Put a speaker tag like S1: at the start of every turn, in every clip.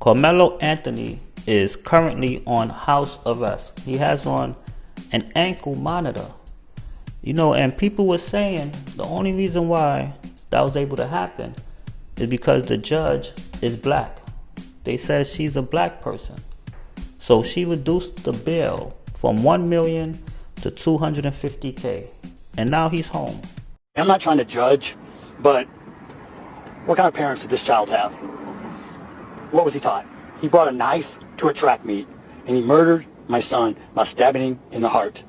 S1: Carmelo Anthony is currently on house arrest. He has on an ankle monitor. And people were saying the only reason why that was able to happen is because the judge is black. They said she's a black person. So she reduced the bail from 1 million to 250K. And now he's home.
S2: I'm not trying to judge, but what kind of parents did this child have? What was he taught? He brought a knife to a track meet, and he murdered my son by stabbing him in the heart.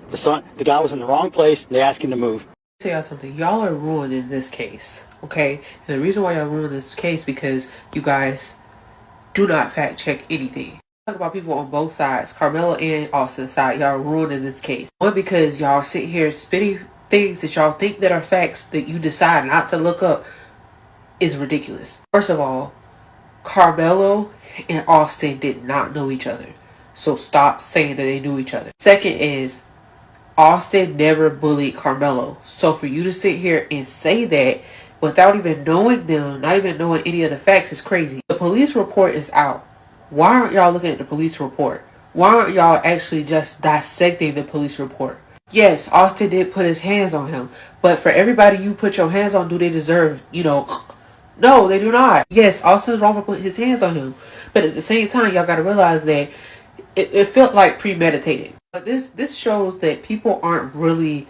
S2: The guy was in the wrong place. They asked him to move.
S3: Tell y'all something. Y'all are ruining this case, okay? And the reason why y'all ruining this case because you guys do not fact check anything. Talk about people on both sides, Karmelo and Austin's side. Y'all ruining this case. One, because y'all sit here spitting things that y'all think that are facts that you decide not to look up is ridiculous. First of all, Karmelo and Austin did not know each other. So stop saying that they knew each other. Second is, Austin never bullied Karmelo. So for you to sit here and say that without even knowing them, not even knowing any of the facts is crazy. The police report is out. Why aren't y'all looking at the police report? Why aren't y'all actually just dissecting the police report? Yes, Austin did put his hands on him. But for everybody you put your hands on, do they deserve, No, they do not. Yes, Austin's wrong for putting his hands on him. But at the same time, y'all gotta realize that it felt like premeditated. But this shows that people aren't really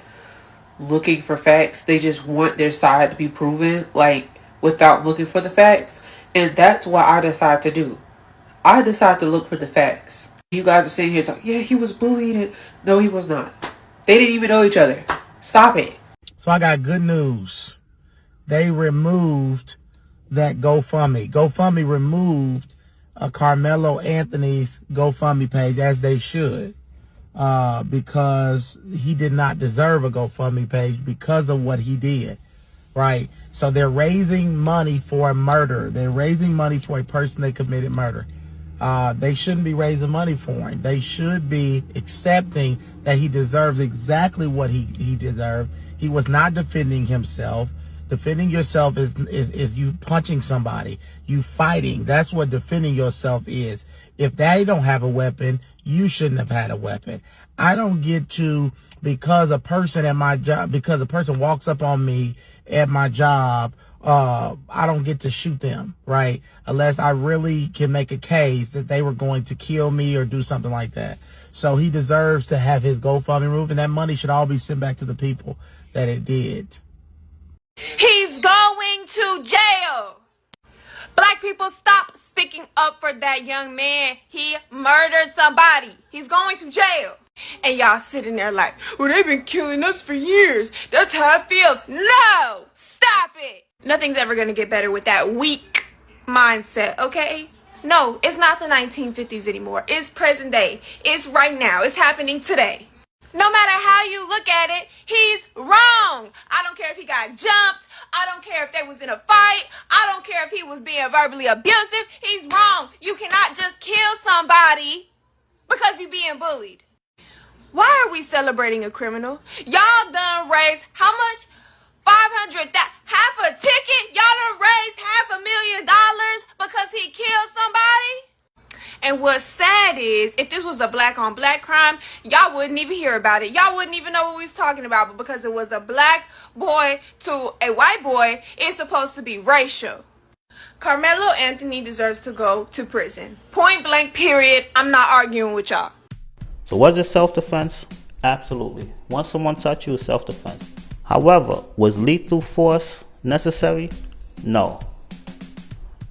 S3: looking for facts. They just want their side to be proven, without looking for the facts. And that's what I decided to do. I decided to look for the facts. You guys are sitting here talking, yeah, he was bullied. No, he was not. They didn't even know each other. Stop it.
S4: So I got good news. They removed that GoFundMe. GoFundMe removed Carmelo Anthony's GoFundMe page, as they should, because he did not deserve a GoFundMe page because of what he did, right? So they're raising money for a murder. They're raising money for a person that committed murder. They shouldn't be raising money for him. They should be accepting that he deserves exactly what he deserved. He was not defending himself. Defending yourself is you punching somebody, you fighting. That's what defending yourself is. If they don't have a weapon, you shouldn't have had a weapon. I don't get to, because a person walks up on me at my job, I don't get to shoot them, right? Unless I really can make a case that they were going to kill me or do something like that. So he deserves to have his GoFundMe removed, and that money should all be sent back to the people that it did.
S5: He's going to jail. Black people, stop sticking up for that young man. He murdered somebody. He's going to jail. And y'all sitting there like, well, they've been killing us for years. That's how it feels. No, stop it. Nothing's ever going to get better with that weak mindset, okay? No, it's not the 1950s anymore. It's present day. It's right now. It's happening today. No matter how you look at it, he's wrong. I don't care if he got jumped. I don't care if they was in a fight. I don't care if he was being verbally abusive. He's wrong. You cannot just kill somebody because you're being bullied. Why are we celebrating a criminal? Y'all done raised how much? 500,000. Half a ticket? Y'all done raised $500,000 because he killed somebody? And what's sad is, if this was a black on black crime, y'all wouldn't even hear about it. Y'all wouldn't even know what we was talking about. But because it was a black boy to a white boy, it's supposed to be racial. Carmelo Anthony deserves to go to prison. Point blank, period. I'm not arguing with y'all.
S1: So was it self-defense? Absolutely. Once someone touched you, it's self-defense. However, was lethal force necessary? No.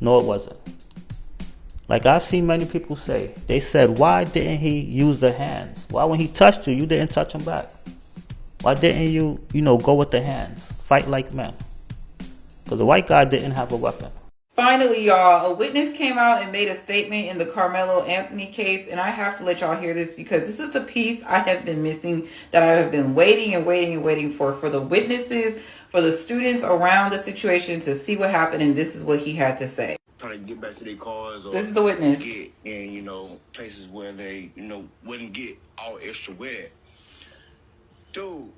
S1: No, it wasn't. Like I've seen many people say, they said, why didn't he use the hands? Why when he touched you, you didn't touch him back? Why didn't you, go with the hands? Fight like men. Because the white guy didn't have a weapon.
S6: Finally, y'all, a witness came out and made a statement in the Carmelo Anthony case, and I have to let y'all hear this because this is the piece I have been missing, that I have been waiting for the witnesses, for the students around the situation to see what happened, and this is what he had to say.
S7: Trying to get back to their cars, or
S6: this is the witness,
S7: get in, places where they, wouldn't get all extra wet. Dude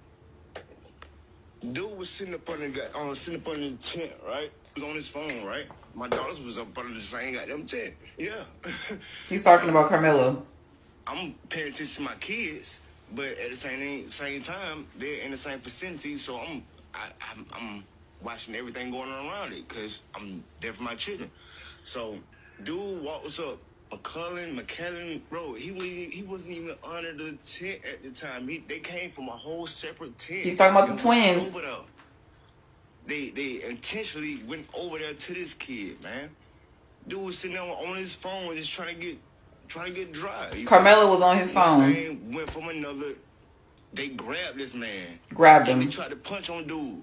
S7: was sitting up on the tent, right? He was on his phone, right? My daughters was up under the same goddamn tent. Yeah.
S6: He's talking about Karmelo.
S7: I'm paying attention to my kids, but at the same time, they're in the same vicinity, so I'm watching everything going on around it, because I'm there for my children. So, dude walks up, McKellen, bro, he wasn't even under the tent at the time. They came from a whole separate tent.
S6: He's talking about the twins.
S7: Over there. They intentionally went over there to this kid, man. Dude was sitting there on his phone just trying to get dry.
S6: Karmelo was on his phone.
S7: Thing went from another. They grabbed this man.
S6: Grabbed him.
S7: They tried to punch on dude.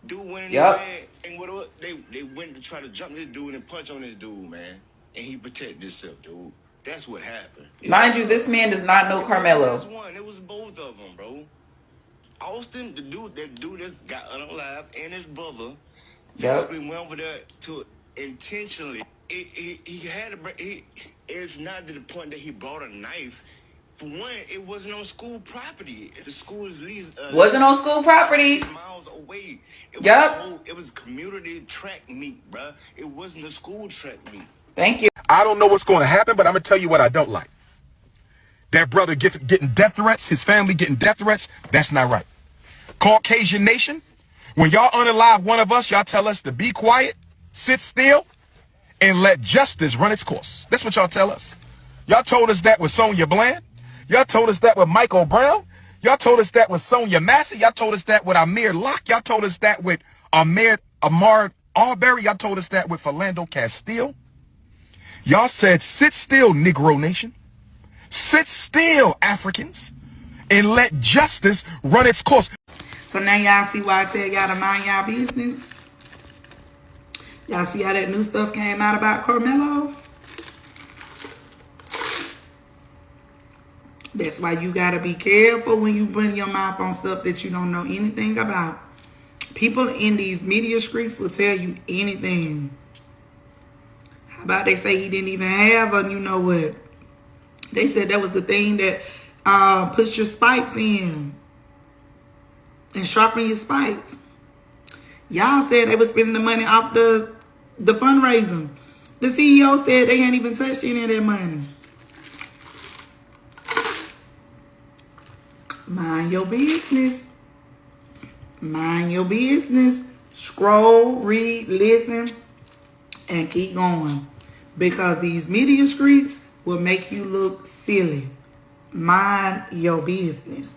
S7: Dude went in
S6: Yep.
S7: there, and whatever they went to try to jump this dude and punch on this dude, man. And he protected himself, dude. That's what happened.
S6: Mind you, this man does not know Karmelo.
S7: It was both of them, bro. Austin, that dude that got unalive, and his brother, physically went over there to intentionally. It's not to the point that he brought a knife. For one, it wasn't on school property. The school is
S6: wasn't on school property.
S7: Miles away. It was community track meet, bruh. It wasn't a school track meet.
S6: Thank you.
S8: I don't know what's going to happen, but I'm going to tell you what I don't like. That brother getting death threats, his family getting death threats, that's not right. Caucasian nation, when y'all unalive one of us, y'all tell us to be quiet, sit still, and let justice run its course. That's what y'all tell us. Y'all told us that with Sonia Bland. Y'all told us that with Michael Brown. Y'all told us that with Sonia Massey. Y'all told us that with Amir Locke. Y'all told us that with Ahmad Arbery. Y'all told us that with Philando Castile. Y'all said, sit still, Negro Nation. Sit still, Africans, and let justice run its course.
S9: So now y'all see why I tell y'all to mind y'all business? Y'all see how that new stuff came out about Karmelo? That's why you gotta be careful when you bring your mouth on stuff that you don't know anything about. People in these media streets will tell you anything. How about they say he didn't even have a you know what? They said that was the thing that puts your spikes in and sharpen your spikes. Y'all said they was spending the money off the fundraising. The CEO said they hadn't even touched any of that money. Mind your business. Mind your business. Scroll, read, listen, and keep going. Because these media streets will make you look silly. Mind your business.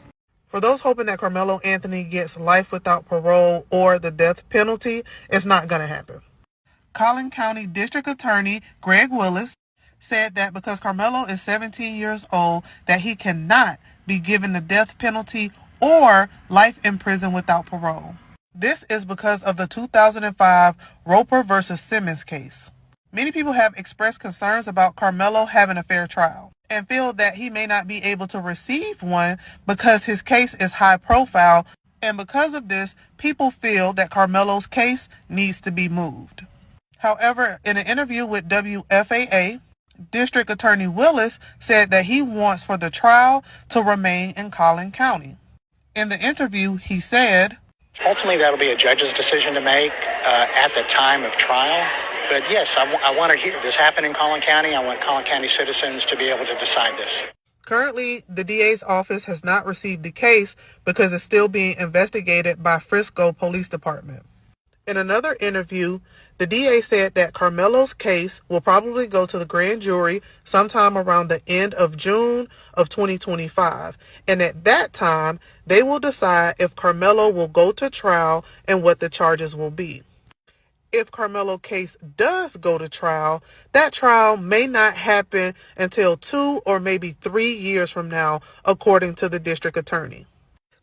S3: For those hoping that Karmelo Anthony gets life without parole or the death penalty, it's not going to happen. Collin County District Attorney Greg Willis said that because Karmelo is 17 years old, that he cannot be given the death penalty or life in prison without parole. This is because of the 2005 Roper versus Simmons case. Many people have expressed concerns about Karmelo having a fair trial and feel that he may not be able to receive one because his case is high profile, and because of this, people feel that Karmelo's case needs to be moved. However, in an interview with WFAA, District Attorney Willis said that he wants for the trial to remain in Collin County. In the interview, he said,
S10: ultimately, that'll be a judge's decision to make at the time of trial. But yes, I want to hear this happen in Collin County. I want Collin County citizens to be able to decide this.
S3: Currently, the DA's office has not received the case because it's still being investigated by Frisco Police Department. In another interview, the DA said that Karmelo's case will probably go to the grand jury sometime around the end of June of 2025. And at that time, they will decide if Karmelo will go to trial and what the charges will be. If Karmelo's case does go to trial, that trial may not happen until 2 or maybe 3 years from now, according to the district attorney.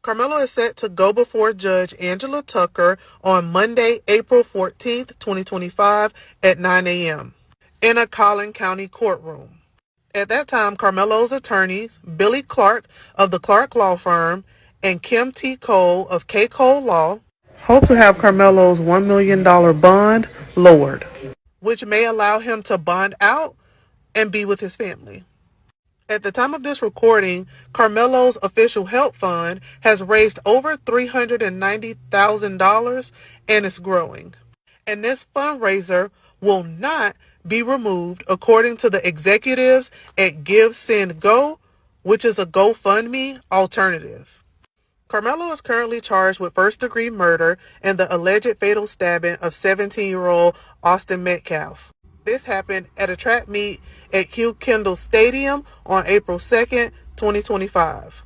S3: Karmelo is set to go before Judge Angela Tucker on Monday, April 14th, 2025 at 9 a.m. in a Collin County courtroom. At that time, Karmelo's attorneys, Billy Clark of the Clark Law Firm and Kim T. Cole of K. Cole Law, hope to have Karmelo's $1 million bond lowered, which may allow him to bond out and be with his family. At the time of this recording, Karmelo's official help fund has raised over $390,000 and is growing. And this fundraiser will not be removed according to the executives at Give Send Go, which is a GoFundMe alternative. Karmelo is currently charged with first-degree murder and the alleged fatal stabbing of 17-year-old Austin Metcalf. This happened at a track meet at Hugh Kendall Stadium on April 2nd, 2025.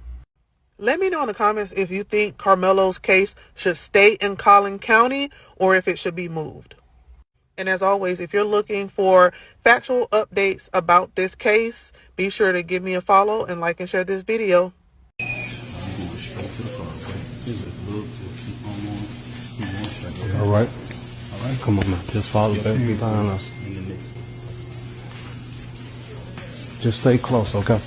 S3: Let me know in the comments if you think Karmelo's case should stay in Collin County or if it should be moved. And as always, if you're looking for factual updates about this case, be sure to give me a follow and like and share this video.
S11: All right. Come on, man. Just follow back behind us. Just stay close, okay?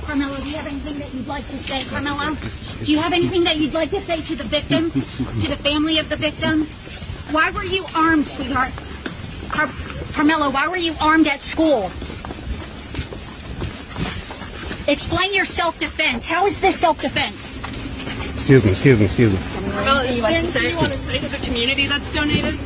S12: Karmelo, do you have anything that you'd like to say, Karmelo? Do you have anything that you'd like to say to the victim, to the family of the victim? Why were you armed, sweetheart? Karmelo, why were you armed at school? Explain your self-defense. How is this self-defense?
S11: Excuse me.
S12: Karmelo,
S13: you want to say to the community that's donated?